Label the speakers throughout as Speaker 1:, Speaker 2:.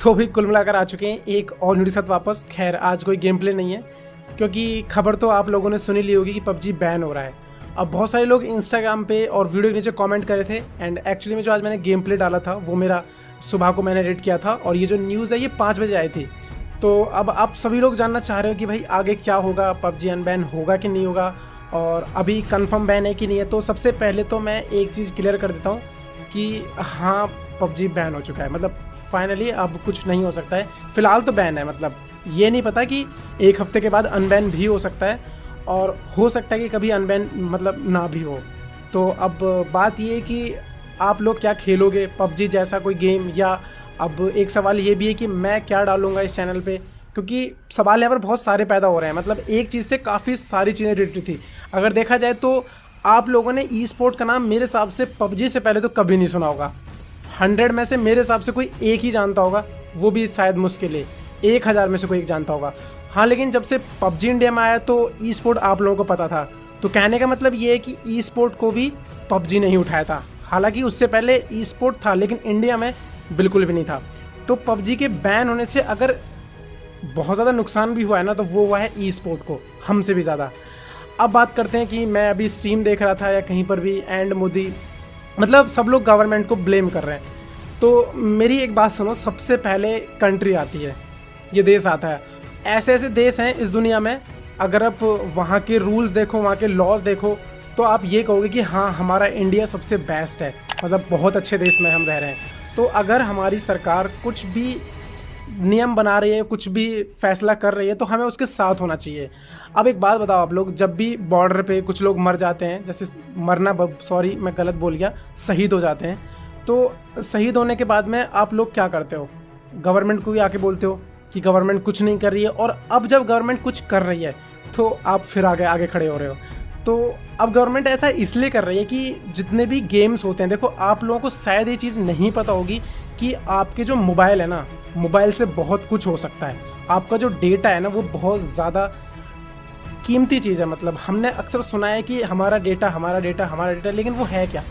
Speaker 1: तो भी कुल मिलाकर आ चुके हैं एक और वीडियो के साथ वापस। खैर आज कोई गेम प्ले नहीं है, क्योंकि खबर तो आप लोगों ने सुनी ली होगी कि पबजी बैन हो रहा है। अब बहुत सारे लोग इंस्टाग्राम पे और वीडियो के नीचे कमेंट करे थे, एंड एक्चुअली में जो आज मैंने गेम प्ले डाला था वो मेरा सुबह को मैंने एडिट किया था, और ये जो न्यूज़ है ये 5 बजे आई थी। तो अब आप सभी लोग जानना चाह रहे हो कि भाई आगे क्या होगा, पबजी अनबैन होगा कि नहीं होगा, और अभी कंफर्म बैन है कि नहीं है। तो सबसे पहले तो मैं एक चीज़ क्लियर कर देता हूँ कि हाँ, पबजी बैन हो चुका है। मतलब फाइनली अब कुछ नहीं हो सकता है, फ़िलहाल तो बैन है। मतलब ये नहीं पता कि एक हफ्ते के बाद अनबैन भी हो सकता है, और हो सकता है कि कभी अनबैन मतलब ना भी हो। तो अब बात ये है कि आप लोग क्या खेलोगे पबजी जैसा कोई गेम, या अब एक सवाल ये भी है कि मैं क्या डालूँगा इस चैनल पे, क्योंकि सवाल यहाँ पर बहुत सारे पैदा हो रहे हैं। मतलब एक चीज़ से काफ़ी सारी चीज़ें रिलेटेड थी। अगर देखा जाए तो आप लोगों ने ई स्पोर्ट का नाम मेरे हिसाब से पबजी से पहले तो कभी नहीं सुना होगा। 100 में से मेरे हिसाब से कोई एक ही जानता होगा, वो भी शायद मुश्किल है 1000 में से कोई एक जानता होगा। हाँ, लेकिन जब से पबजी इंडिया में आया तो ई स्पोर्ट आप लोगों को पता था। तो कहने का मतलब ये है कि ई स्पोर्ट को भी पबजी नहीं उठाया था। हालांकि उससे पहले ई स्पोर्ट था, लेकिन इंडिया में बिल्कुल भी नहीं था। तो पबजी के बैन होने से अगर बहुत ज़्यादा नुकसान भी हुआ है ना, तो वो हुआ है ई स्पोर्ट को, हमसे भी ज़्यादा। अब बात करते हैं कि मैं अभी स्ट्रीम देख रहा था या कहीं पर भी, एंड मोदी मतलब सब लोग गवर्नमेंट को ब्लेम कर रहे हैं। तो मेरी एक बात सुनो, सबसे पहले कंट्री आती है, ये देश आता है। ऐसे ऐसे देश हैं इस दुनिया में, अगर आप वहाँ के रूल्स देखो, वहाँ के लॉज देखो, तो आप ये कहोगे कि हाँ, हमारा इंडिया सबसे बेस्ट है, मतलब बहुत अच्छे देश में हम रह रहे हैं। तो अगर हमारी सरकार कुछ भी नियम बना रही है, कुछ भी फैसला कर रही है, तो हमें उसके साथ होना चाहिए। अब एक बात बताओ आप लोग, जब भी बॉर्डर पे कुछ लोग मर जाते हैं, जैसे मरना, सॉरी मैं गलत बोल गया, शहीद हो जाते हैं, तो शहीद होने के बाद में आप लोग क्या करते हो? गवर्नमेंट को भी आके बोलते हो कि गवर्नमेंट कुछ नहीं कर रही है। और अब जब गवर्नमेंट कुछ कर रही है तो आप फिर आगे खड़े हो रहे हो। तो अब गवर्नमेंट ऐसा इसलिए कर रही है कि जितने भी गेम्स होते हैं, देखो आप लोगों को शायद ये चीज़ नहीं पता होगी कि आपके जो मोबाइल है ना, मोबाइल से बहुत कुछ हो सकता है। आपका जो डेटा है ना, वो बहुत ज़्यादा कीमती चीज़ है। मतलब हमने अक्सर सुना है कि हमारा डेटा, लेकिन वो है क्या?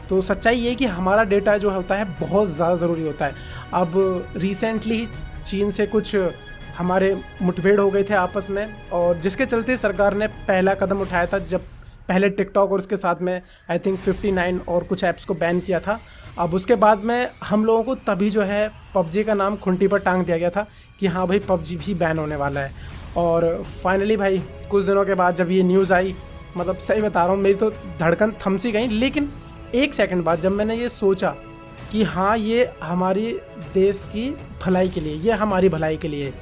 Speaker 1: तो सच्चाई ये है कि हमारा डेटा जो होता है बहुत ज़्यादा ज़रूरी होता है। अब रिसेंटली ही चीन से कुछ हमारे मुठभेड़ हो गए थे आपस में, और जिसके चलते सरकार ने पहला कदम उठाया था, जब पहले टिकटॉक और उसके साथ में आई थिंक 59 और कुछ ऐप्स को बैन किया था। अब उसके बाद में हम लोगों को तभी जो है पबजी का नाम खुंटी पर टांग दिया गया था कि हाँ भाई, पबजी भी बैन होने वाला है। और फाइनली भाई कुछ दिनों के बाद जब ये न्यूज़ आई, मतलब सही बता रहा हूँ, मेरी तो धड़कन थम सी गई। लेकिन एक सेकंड बाद जब मैंने ये सोचा कि हाँ, ये हमारी देश की भलाई के लिए, ये हमारी भलाई के लिए,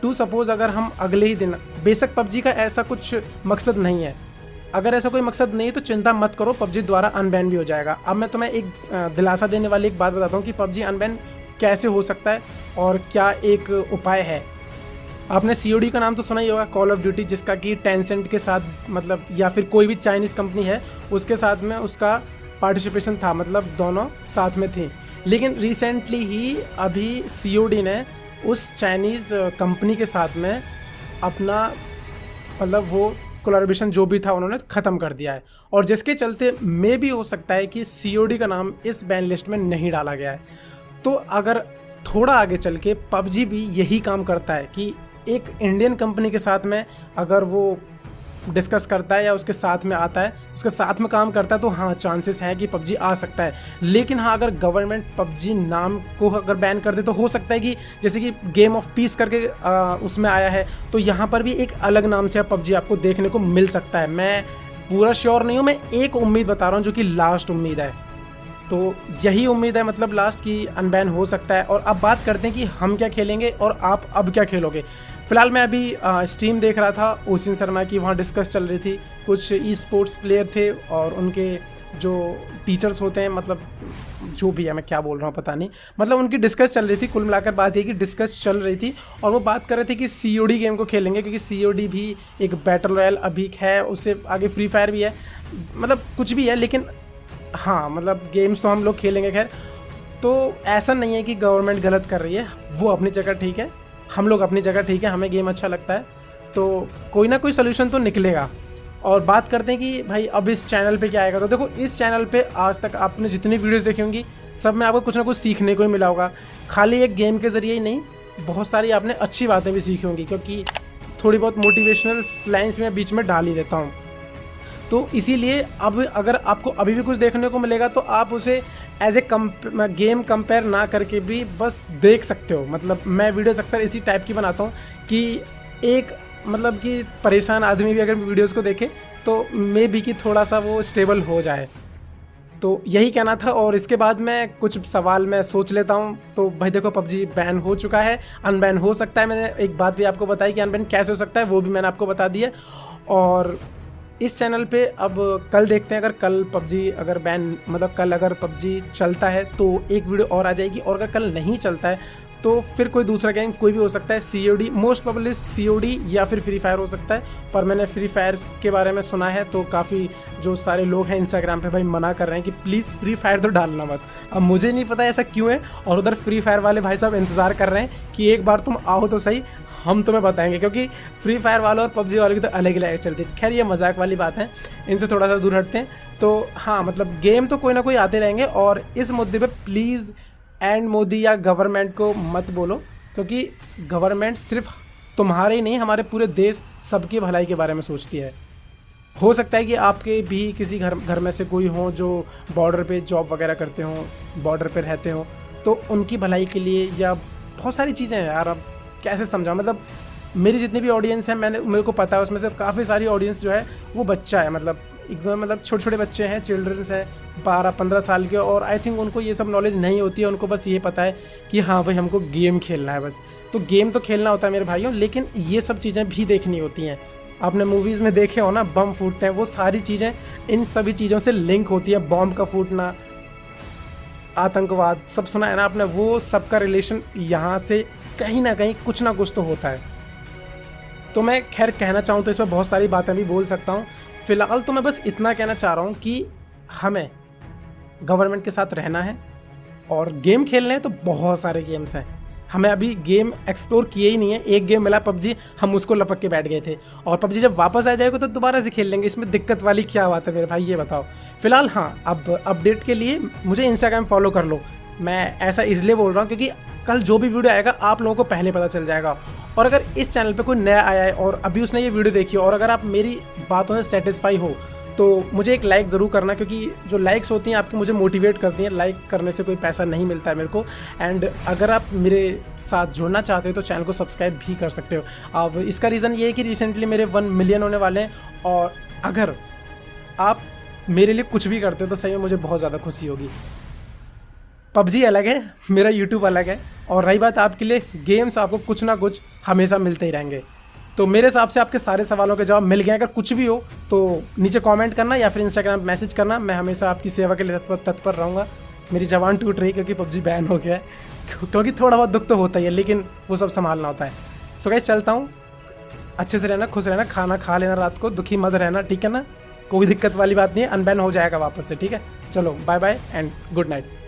Speaker 1: टू सपोज़ अगर हम अगले ही दिन, बेशक पबजी का ऐसा कुछ मकसद नहीं है, अगर ऐसा कोई मकसद नहीं है तो चिंता मत करो, पबजी द्वारा अनबैन भी हो जाएगा। अब मैं तुम्हें एक दिलासा देने वाली एक बात बताता हूँ कि पबजी अनबैन कैसे हो सकता है और क्या एक उपाय है। आपने COD का नाम तो सुना ही होगा, कॉल ऑफ ड्यूटी, जिसका कि टेंसेंट के साथ, मतलब या फिर कोई भी चाइनीज़ कंपनी है उसके साथ में उसका पार्टिसिपेशन था, मतलब दोनों साथ में थी। लेकिन रिसेंटली ही अभी COD ने उस चाइनीज़ कंपनी के साथ में अपना, मतलब वो कोलैबोरेशन जो भी था उन्होंने ख़त्म कर दिया है, और जिसके चलते मे भी हो सकता है कि COD का नाम इस बैन लिस्ट में नहीं डाला गया है। तो अगर थोड़ा आगे चल के पबजी भी यही काम करता है कि एक इंडियन कंपनी के साथ में अगर वो डिस्कस करता है या उसके साथ में आता है, उसके साथ में काम करता है, तो हाँ, चांसेस हैं कि पबजी आ सकता है। लेकिन हाँ, अगर गवर्नमेंट पबजी नाम को अगर बैन कर दे तो हो सकता है कि जैसे कि गेम ऑफ पीस करके उसमें आया है, तो यहाँ पर भी एक अलग नाम से पबजी आपको देखने को मिल सकता है। मैं पूरा श्योर नहीं हूँ, मैं एक उम्मीद बता रहा हूँ जो कि लास्ट उम्मीद है। तो यही उम्मीद है, मतलब लास्ट की अनबैन हो सकता है। और अब बात करते हैं कि हम क्या खेलेंगे और आप अब क्या खेलोगे। फ़िलहाल मैं अभी स्ट्रीम देख रहा था ओसिन शर्मा की, वहाँ डिस्कस चल रही थी। कुछ ई स्पोर्ट्स प्लेयर थे और उनके जो टीचर्स होते हैं, मतलब जो भी है, मैं क्या बोल रहा हूँ पता नहीं, मतलब उनकी डिस्कस चल रही थी। कुल मिलाकर बात ये कि डिस्कस चल रही थी, और वो बात कर रहे थे कि COD गेम को खेलेंगे, क्योंकि COD भी एक बैटल रॉयल अभी है, उससे आगे फ्री फायर भी है, मतलब कुछ भी है। लेकिन हाँ, मतलब गेम्स तो हम लोग खेलेंगे। खैर, तो ऐसा नहीं है कि गवर्नमेंट गलत कर रही है, वो अपनी जगह ठीक है, हम लोग अपनी जगह ठीक है, हमें गेम अच्छा लगता है, तो कोई ना कोई सोल्यूशन तो निकलेगा। और बात करते हैं कि भाई अब इस चैनल पे क्या आएगा। तो देखो, इस चैनल पे आज तक आपने जितनी वीडियोस देखी होंगी सब में आपको कुछ ना कुछ सीखने को ही मिला होगा। खाली एक गेम के ज़रिए ही नहीं, बहुत सारी आपने अच्छी बातें भी सीखी होंगी, क्योंकि थोड़ी बहुत मोटिवेशनल लाइन्स मैं बीच में डाल ही देता हूँ। तो इसीलिए अब अगर आपको अभी भी कुछ देखने को मिलेगा तो आप उसे एज ए गेम कंपेयर ना करके भी बस देख सकते हो। मतलब मैं वीडियोस अक्सर इसी टाइप की बनाता हूँ कि एक मतलब कि परेशान आदमी भी अगर वीडियोस को देखे तो मे बी कि थोड़ा सा वो स्टेबल हो जाए। तो यही कहना था। और इसके बाद मैं कुछ सवाल मैं सोच लेता हूँ। तो भाई देखो, पबजी बैन हो चुका है, अनबैन हो सकता है। मैंने एक बात भी आपको बताई कि अनबैन कैसे हो सकता है, वो भी मैंने आपको बता दिया। और इस चैनल पे अब कल देखते हैं, अगर कल पबजी अगर बैन मतलब कल अगर पबजी चलता है तो एक वीडियो और आ जाएगी, और अगर कल नहीं चलता है तो फिर कोई दूसरा गेम कोई भी हो सकता है। COD मोस्ट प्रोबेबली COD या फिर फ्री फायर हो सकता है। पर मैंने फ्री फायर के बारे में सुना है तो काफ़ी जो सारे लोग हैं इंस्टाग्राम पे भाई मना कर रहे हैं कि प्लीज़ फ्री फायर तो डालना मत। अब मुझे नहीं पता ऐसा क्यों है, और उधर फ्री फायर वाले भाई साहब इंतज़ार कर रहे हैं कि एक बार तुम आओ तो सही, हम तुम्हें बताएंगे। क्योंकि फ्री फायर वालों और पबजी वालों की तो अलग ही लाइफ चलती है। खैर ये मजाक वाली बात है, इनसे थोड़ा सा दूर हटते हैं। तो हाँ, मतलब गेम तो कोई ना कोई आते रहेंगे, और इस मुद्दे पे प्लीज़ एंड मोदी या गवर्नमेंट को मत बोलो, क्योंकि गवर्नमेंट सिर्फ तुम्हारे ही नहीं, हमारे पूरे देश सबकी भलाई के बारे में सोचती है। हो सकता है कि आपके भी किसी घर में से कोई हो जो बॉर्डर पे जॉब वगैरह करते हो, बॉर्डर पे रहते हो, तो उनकी भलाई के लिए या बहुत सारी चीज़ें हैं यार। अब कैसे समझाऊं, मतलब मेरी जितनी भी ऑडियंस है मेरे को पता है उसमें से काफ़ी सारी ऑडियंस जो है वो बच्चा है। मतलब एकदम मतलब छोटे छोटे बच्चे हैं, चिल्ड्रंस हैं 12-15 साल के, और आई थिंक उनको ये सब नॉलेज नहीं होती है। उनको बस ये पता है कि हाँ भाई हमको गेम खेलना है बस। तो गेम तो खेलना होता है मेरे भाइयों, लेकिन ये सब चीज़ें भी देखनी होती हैं। आपने मूवीज़ में देखे हो ना, बम फूटते हैं, वो सारी चीज़ें इन सभी चीज़ों से लिंक होती है। बॉम्ब का फूटना, आतंकवाद, सब सुना है ना आपने, वो सब का रिलेशन यहाँ से कहीं ना कहीं कुछ ना कुछ तो होता है। तो मैं खैर कहना चाहूँ तो इसमें बहुत सारी बातें भी बोल सकता हूँ। फ़िलहाल तो मैं बस इतना कहना चाह रहा हूँ कि हमें गवर्नमेंट के साथ रहना है, और गेम खेलने हैं तो बहुत सारे गेम्स हैं। हमें अभी गेम एक्सप्लोर किए ही नहीं है। एक गेम मिला पबजी, हम उसको लपक के बैठ गए थे, और पबजी जब वापस आ जाएगा तो दोबारा से खेल लेंगे। इसमें दिक्कत वाली क्या बात है मेरे भाई, ये बताओ। फिलहाल हाँ, अब अपडेट के लिए मुझे इंस्टाग्राम फॉलो कर लो। मैं ऐसा इसलिए बोल रहा हूँ क्योंकि कल जो भी वीडियो आएगा आप लोगों को पहले पता चल जाएगा। और अगर इस चैनल पे कोई नया आया है और अभी उसने ये वीडियो देखी हो, और अगर आप मेरी बातों से सेटिस्फाई हो, तो मुझे एक लाइक ज़रूर करना, क्योंकि जो लाइक्स होती हैं आपकी मुझे मोटिवेट करती हैं। लाइक करने से कोई पैसा नहीं मिलता है मेरे को। एंड अगर आप मेरे साथ जुड़ना चाहते हो तो चैनल को सब्सक्राइब भी कर सकते हो। अब इसका रीज़न ये है कि रिसेंटली मेरे 1 मिलियन होने वाले हैं, और अगर आप मेरे लिए कुछ भी करते हो तो सही में मुझे बहुत ज़्यादा खुशी होगी। पबजी अलग है, मेरा यूट्यूब अलग है, और रही बात आपके लिए गेम्स, आपको कुछ ना कुछ हमेशा मिलते ही रहेंगे। तो मेरे हिसाब से आपके सारे सवालों के जवाब मिल गए। अगर कुछ भी हो तो नीचे कमेंट करना या फिर इंस्टाग्राम मैसेज करना। मैं हमेशा आपकी सेवा के लिए तत्पर रहूँगा। मेरी जवान टूट रही क्योंकि पबजी बैन हो गया है, क्योंकि थोड़ा बहुत दुख तो होता ही है, लेकिन वो सब संभालना होता है। सो गाइस चलता हूँ, अच्छे से रहना, खुश रहना, खाना खा लेना रात को, दुखी मत रहना, ठीक है ना। कोई दिक्कत वाली बात नहीं है, अनबैन हो जाएगा वापस से, ठीक है। चलो bye bye and good night.